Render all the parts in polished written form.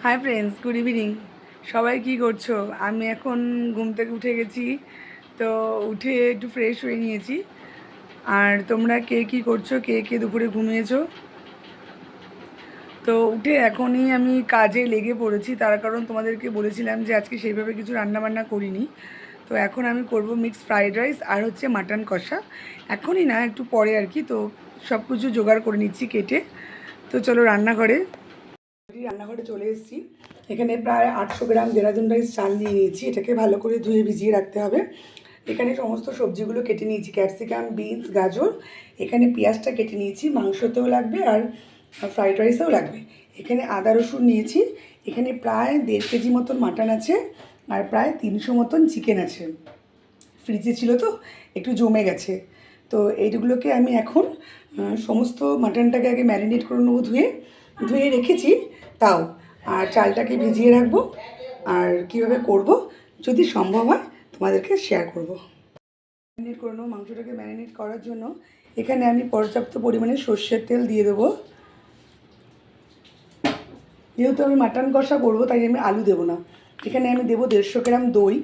Hi friends, good evening. সবাই কি করছো? আমি এখন ঘুম থেকে উঠে গেছি, তো উঠে একটু ফ্রেশ হয়ে নিয়েছি। আর তোমরা কে কী করছো, কে কে দুপুরে ঘুমিয়েছো? তো উঠে এখনই আমি কাজে লেগে পড়েছি, তার কারণ তোমাদেরকে বলেছিলাম যে আজকে সেইভাবে কিছু রান্নাবান্না করিনি। তো এখন আমি করব মিক্সড ফ্রাইড রাইস আর হচ্ছে মাটন কষা। এখনই না, একটু পরে আর কি। তো সব কিছু জোগাড় করে নিচ্ছি কেটে। তো চলো রান্নাঘরে চলে এসেছি। এখানে প্রায় 800 গ্রাম দেরাদুন রাইস চাল নিয়ে নিয়েছি। এটাকে ভালো করে ধুয়ে ভিজিয়ে রাখতে হবে। এখানে সমস্ত সবজিগুলো কেটে নিয়েছি, ক্যাপসিকাম, বিনস, গাজর। এখানে পেঁয়াজটা কেটে নিয়েছি, মাংসতেও লাগবে আর ফ্রাইড রাইসেও লাগবে। এখানে আদা রসুন নিয়েছি। এখানে প্রায় 1.5 কেজি মতন মাটন আছে আর প্রায় 300 মতন চিকেন আছে। ফ্রিজে ছিল তো একটু জমে গেছে। তো এইগুলোকে আমি এখন সমস্ত মাটনটাকে আগে ম্যারিনেট করে নেবো, ধুয়ে ধুয়ে রেখেছি তাও। আর চালটাকে ভিজিয়ে রাখবো। আর কীভাবে করব যদি সম্ভব হয় তোমাদেরকে শেয়ার করব। ম্যারিনেট করে নেবো। মাংসটাকে ম্যারিনেট করার জন্য এখানে আমি পর্যাপ্ত পরিমাণে সর্ষের তেল দিয়ে দেবো। যেহেতু আমি মাটন কষা করবো তাই আমি আলু দেবো না। এখানে আমি দেবো 150 গ্রাম দই,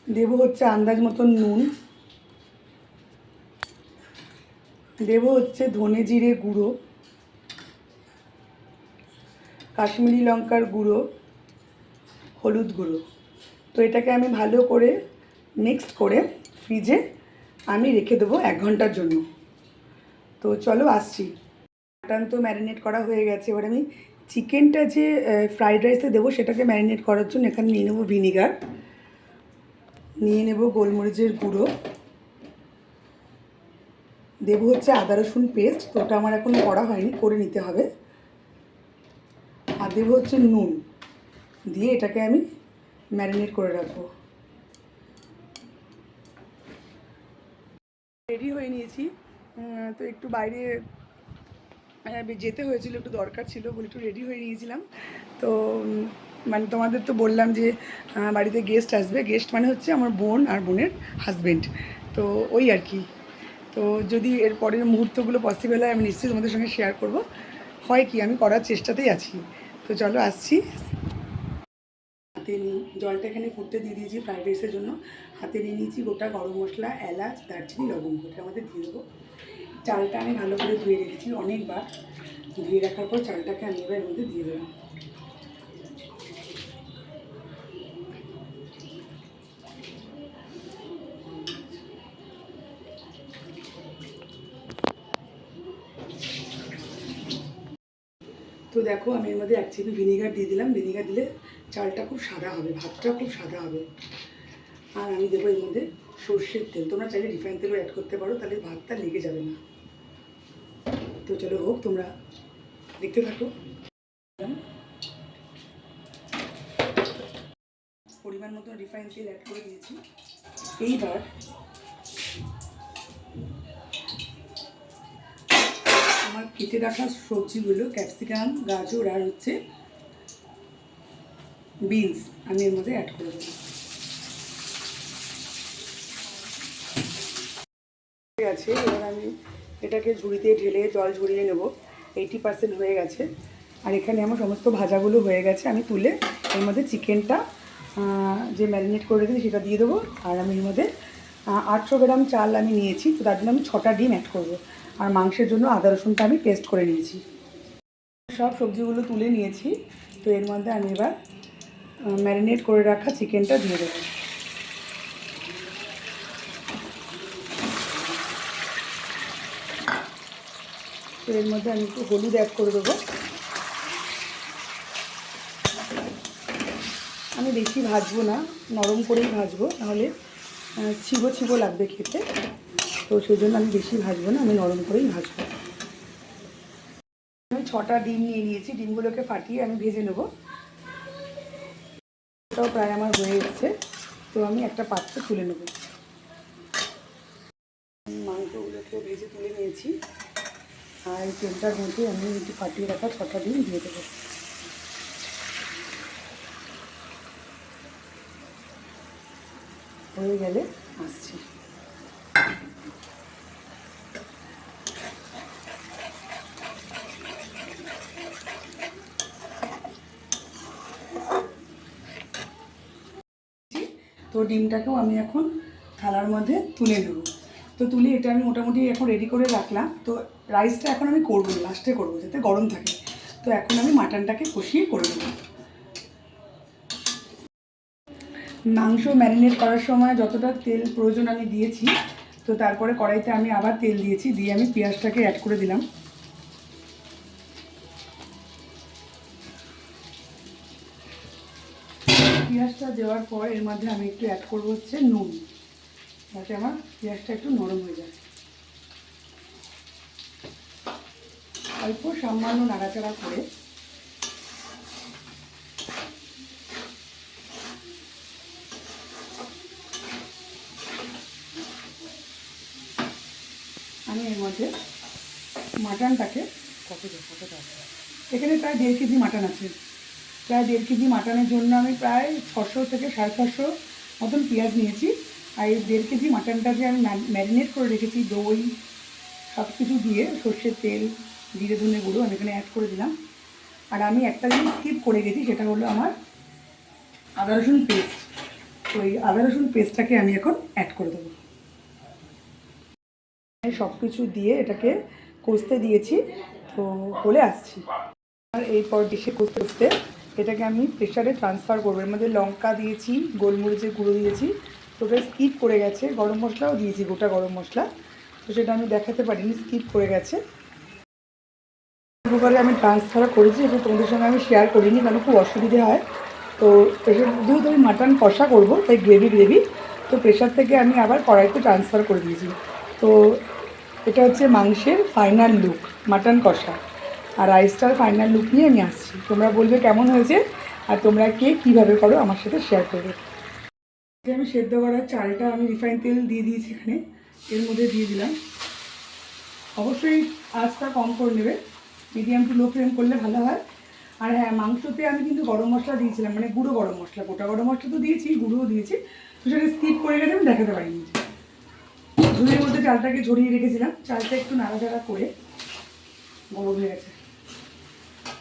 দেবো হচ্ছে আন্দাজ মতন নুন, দেবো হচ্ছে ধনে জিরে গুঁড়ো, কাশ্মীরি লঙ্কার গুঁড়ো, হলুদ গুঁড়ো। তো এটাকে আমি ভালো করে মিক্সড করে ফ্রিজে আমি রেখে দেবো 1 ঘন্টার জন্য। তো চলো আসছি। মাটন তো ম্যারিনেট করা হয়ে গেছে। এবার আমি চিকেনটা যে ফ্রাইড রাইসে দেবো সেটাকে ম্যারিনেট করার জন্য এখানে নিয়ে নেবো ভিনিগার, নিয়ে নেব গোলমরিচের গুঁড়ো, দেবো হচ্ছে আদা রসুন পেস্ট। তো ওটা আমার এখনও করা হয়নি, করে নিতে হবে। আর দেবো হচ্ছে নুন, দিয়ে এটাকে আমি ম্যারিনেট করে রাখবো। রেডি হয়ে নিয়েছি। তো একটু বাইরে যেতে হয়েছিল, একটু দরকার ছিল বলে একটু রেডি হয়ে নিয়েছিলাম। তো মানে তোমাদের তো বললাম যে বাড়িতে গেস্ট আসবে। গেস্ট মানে হচ্ছে আমার বোন আর বোনের হাজব্যান্ড। তো ওই আর কি। তো যদি এর পরের মুহূর্তগুলো পসিবল হয় আমি নিশ্চয়ই তোমাদের সঙ্গে শেয়ার করব। হয় কি, আমি করার চেষ্টাতেই আছি। তো চলো আসছি। হাতে নিই জলটা, এখানে ফুটতে দিয়ে দিয়েছি ফ্রাইড রাইসের জন্য। হাতে নিয়ে নিয়েছি গোটা গরম মশলা, এলাচ, দারচিনি, লবঙ্গ। এটা আমাদের দিয়ে দেবো। চালটা আমি ভালো করে ধুয়ে রেখেছি অনেকবার। ধুয়ে রাখার পর চালটাকে আমি এবার এর মধ্যে দিয়ে দেবো। তো দেখো আমি এর মধ্যে 1 চিপি ভিনিগার দিয়ে দিলাম। ভিনিগার দিলে চালটা খুব সাদা হবে, ভাতটা খুব সাদা হবে। আর আমি দেবো এর মধ্যে সর্ষের তেল। তোমরা চাইলে রিফাইন তেলও অ্যাড করতে পারো, তাহলে ভাতটা লেগে যাবে না। তো চলো হোক, তোমরা দেখতে থাকো। পরিমাণ মতো রিফাইন তেল অ্যাড করে দিয়েছি। এইবার আমার কেটে রাখা সবজিগুলো, ক্যাপসিকাম, গাজর আর হচ্ছে বিনস, আমি এর মধ্যে অ্যাড করে দেবো। ঠিক আছে, এবার আমি এটাকে ঝুড়িতে ঢেলে জল ঝরিয়ে নেব। 80% হয়ে গেছে। আর এখানে আমার সমস্ত ভাজাগুলো হয়ে গেছে। আমি তুলে এর মধ্যে চিকেনটা যে ম্যারিনেট করে রেখেছি সেটা দিয়ে দেবো। আর আমি এর মধ্যে 800 গ্রাম চাল আমি নিয়েছি, তো তার জন্য আমি 6টা ডিম অ্যাড করবো। আর মাংসের জন্য আদা রসুনটা আমি পেস্ট করে নিয়েছি। সব সবজিগুলো তুলে নিয়েছি। তো এর মধ্যে আমি এবার ম্যারিনেট করে রাখা চিকেনটা দিয়ে দেবো। তো এর মধ্যে আমি একটু হলুদ অ্যাড করে দেবো। আমি বেশি ভাজবো না, নরম করেই ভাজবো, নাহলে ছিবো ছিবো লাগবে খেতে। তো সেই জন্য আমি বেশি ভাজবো না, আমি নরম করেই ভাজবো। আমি 6টা ডিম নিয়ে নিয়েছি। ডিমগুলোকে ফাটিয়ে আমি ভেজে নেবো। এটাও প্রায় আমার হয়ে এসছে। তো আমি একটা পাত্রে তুলে নেব। মাংসগুলোকে ভেজে তুলে নিয়েছি। আর এই তেলটার মধ্যে আমি একটু ফাটিয়ে রাখা 6টা ডিম দিয়ে দেবো। হয়ে গেলে আসছি। তো ডিমটাকেও আমি এখন থালার মধ্যে তুলে নেব। তো তুলে এটা আমি মোটামুটি এখন রেডি করে রাখলাম। তো রাইসটা এখন আমি করবো, লাস্টে করবো যাতে গরম থাকে। তো এখন আমি মাটনটাকে কষিয়ে করে নেব। মাংস ম্যারিনেট করার সময় যতটা তেল প্রয়োজন আমি দিয়েছি, তো তারপরে কড়াইতে আমি আবার তেল দিয়েছি, দিয়ে আমি পেঁয়াজটাকে অ্যাড করে দিলাম। পেঁয়াজটা দেওয়ার পর এর মধ্যে আমি একটু অ্যাড করবো হচ্ছে নুন, যাতে আমার পেঁয়াজটা একটু নরম হয়ে যায়। অল্প সামান্য নাড়াচাড়া করে আমি এর মধ্যে মাটনটাকে এখানে প্রায় 1.5 কেজি মাটন আছে। প্রায় 1.5 কেজি মাটনের জন্য আমি প্রায় 600 থেকে 650 মতন পেঁয়াজ নিয়েছি। আর এই 1.5 কেজি মাটনটাকে আমি ম্যারিনেট করে রেখেছি, দই সব কিছু দিয়ে, সর্ষের তেল, জিরে ধনে গুঁড়ো আমি এখানে অ্যাড করে দিলাম। আর আমি একটা জিনিস স্কিপ করে গেছি, সেটা হলো আমার আদা রসুন পেস্ট। তো এই আদা রসুন পেস্টটাকে আমি এখন অ্যাড করে দেবো। সব কিছু দিয়ে এটাকে কষতে দিয়েছি, তো বলে আসছি। আর এরপর ডিশে কষতে কষতে এটাকে আমি প্রেশারে ট্রান্সফার করবো। এর মধ্যে লঙ্কা দিয়েছি, গোলমরিচের গুঁড়ো দিয়েছি, তো ওটা স্কিপ করে গেছে। গরম মশলাও দিয়েছি, গোটা গরম মশলা, তো সেটা আমি দেখাতে পারিনি, স্কিপ করে গেছে। কুকারে আমি ট্রান্সফার করেছি, এবং তোমাদের সঙ্গে আমি শেয়ার করিনি কারণ খুব অসুবিধে হয়। তো প্রেশার, যেহেতু আমি মাটন কষা করবো তাই গ্রেভি, তো প্রেশার থেকে আমি আবার কড়াইতে ট্রান্সফার করে দিয়েছি। তো এটা হচ্ছে মাংসের ফাইনাল লুক, মাটন কষা। আর রাইসটার ফাইনাল লুক নিয়ে আমি আসছি। তোমরা বলবে কেমন হয়েছে, আর তোমরা কে কীভাবে করো আমার সাথে শেয়ার করবে। আমি সেদ্ধ করার চালটা আমি রিফাইন তেল দিয়ে দিয়েছি, এখানে এর মধ্যে দিয়ে দিলাম। অবশ্যই আঁচটা কম করে নেবে, মিডিয়াম টু লো ফ্লেম করলে ভালো হয়। আর হ্যাঁ, মাংসতে আমি কিন্তু গরম মশলা দিয়েছিলাম, মানে গুঁড়ো গরম মশলা, গোটা গরম মশলা তো দিয়েছি, গুঁড়োও দিয়েছি, তো সেটা স্কিপ করে গেছে, আমি দেখাতে পারিনি। ঝুড়ির মধ্যে চালটাকে ঝরিয়ে রেখেছিলাম, চালটা একটু নাড়াচাড়া করে গরম হয়ে গেছে,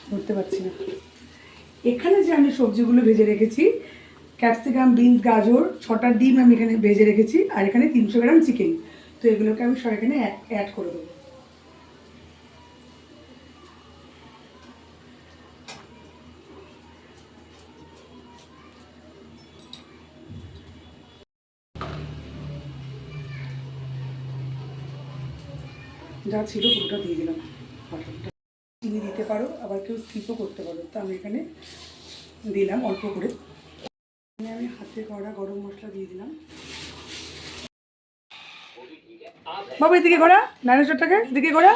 ধরতে পারছি না। এখানে যে আমি সবজিগুলো ভেজে রেখেছি, ক্যাপসিকাম, বিনস, গাজর, 6টা ডিম আমি এখানে ভেজে রেখেছি, আর এখানে 300 গ্রাম চিকেন। তো এগুলোকে আমি সব এখানে অ্যাড করে দেবো। যা ছিল পুরোটা দিয়ে দিলাম। বাটনটা চিনি দিতে পারো, আবার কেউ স্কিপও করতে পারো, তো আমি এখানে দিলাম অল্প করে। আমি হাতে করা গরম মশলা দিয়ে দিলাম। বাবু এদিকে ঘোরা, ডাইনোসরটাকে এদিকে ঘোরা।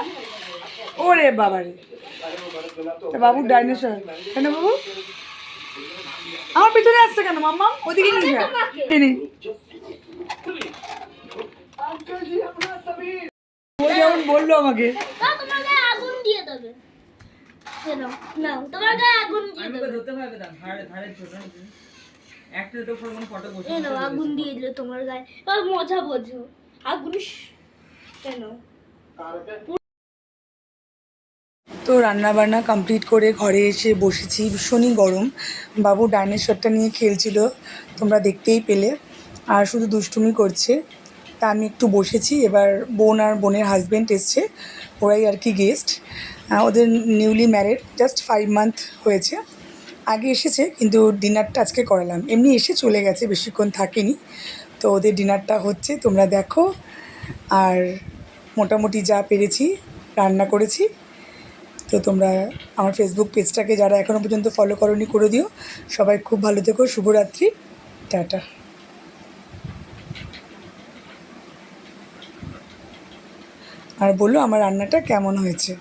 ওরে বাবা রে, বাবুর ডাইনোসর কেন বাবু? আমার পিছনে আসছে কেন মাম্মা? ওদিকে নিয়ে যা। ও যেমন বললো আমাকে, আগুন দিয়ে দেবে, তোমার গায়ে আগুন দিয়ে দেবে, ধরতে পারবে না, ধারে ছোট একটা তো ফোন ফটো বসে আগুন দিয়ে দিল তোমার গায়ে। আর মজা বোঝো, আগুন কেন? তো রান্নাবান্না কমপ্লিট করে ঘরে এসে বসেছি, ভীষণই গরম। বাবু ডাইনোসরটা নিয়ে খেলছিল, তোমরা দেখতেই পেলে, আর শুধু দুষ্টুমি করছে। তা আমি একটু বসেছি। এবার বোন আর বোনের হাজব্যান্ড এসছে, ওরাই আর কি গেস্ট। ওদের নিউলি ম্যারিড, জাস্ট 5 মান্থ হয়েছে। আগে এসেছে, কিন্তু ডিনারটা আজকে করালাম। এমনি এসে চলে গেছে, বেশিক্ষণ থাকেনি। তো ওদের ডিনারটা হচ্ছে, তোমরা দেখো। আর মোটামুটি যা পেরেছি রান্না করেছি। তো তোমরা আমার ফেসবুক পেজটাকে যারা এখনও পর্যন্ত ফলো করোনি করে দিও। সবাই খুব ভালো থেকো, শুভরাত্রি, টাটা। আর বলো আমার রান্নাটা কেমন হয়েছে।